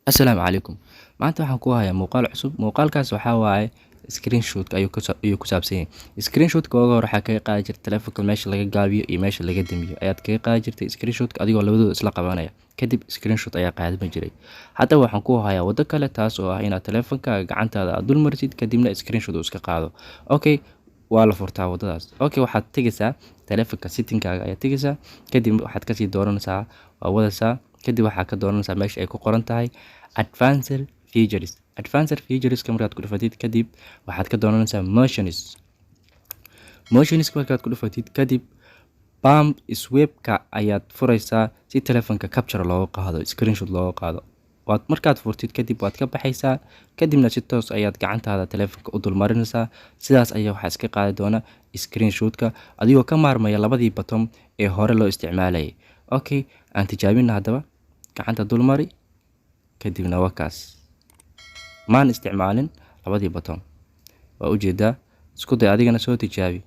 Assalaamu calaykum. Maanta waxaan ku hayaa muuqaal cusub. Muuqaalkaas waxaa waaye screenshot ayuu ku saabsan yahay. Screenshot-ka ugu hore waxaa kaga qaadi jirtay taleefanka meesha laga gaabiyo iyo meesha laga damiyo. Ayaad kaga qaadi jirtay screenshot-ka adigoo labadooda isla qabanaya. Kadib screenshot ayaa qaadami jiray. Hadda waxaan ku hayaa waddo kale taas oo ah inaad taleefankaaga gacantaada aad dul marsid kadibna screenshot uu iska qaado. Okay, waa la furtaa waddadaas. Okay, waxaad tegaysaa taleefanka setting-kaaga ayaad tegaysaa. Kadib waxaad kasii dooranaysaa waa wadaysaa. Kadib waxaa ka dooranaysaa meesha ay ku qoran tahay advanced features. Advanced features-ka markaad ku dhufatid kadib waxaad ka dooranaysaa motions. Motions-ka markaad ku dhufatid kadib bump sweep-ka ayaad furaysaa si taleefanka capture looga qaado, screenshot looga qaado. Markaad furtid kadib waad ka baxaysaa kadibna si toos ayaad gacantaada taleefanka u dul marinaysaa. Sidaas ayaa waxaa iska qaadi doona screenshot-ka adigoo ka maarmaya labadii button ee hore loo isticmaalayay. Okay, aan tijaabina haddaba. Gacanta dul mari kadibna wakaas. Maan isticmaalin labadii button. Waa u jeedaa. Isku day adigana soo tijaabi.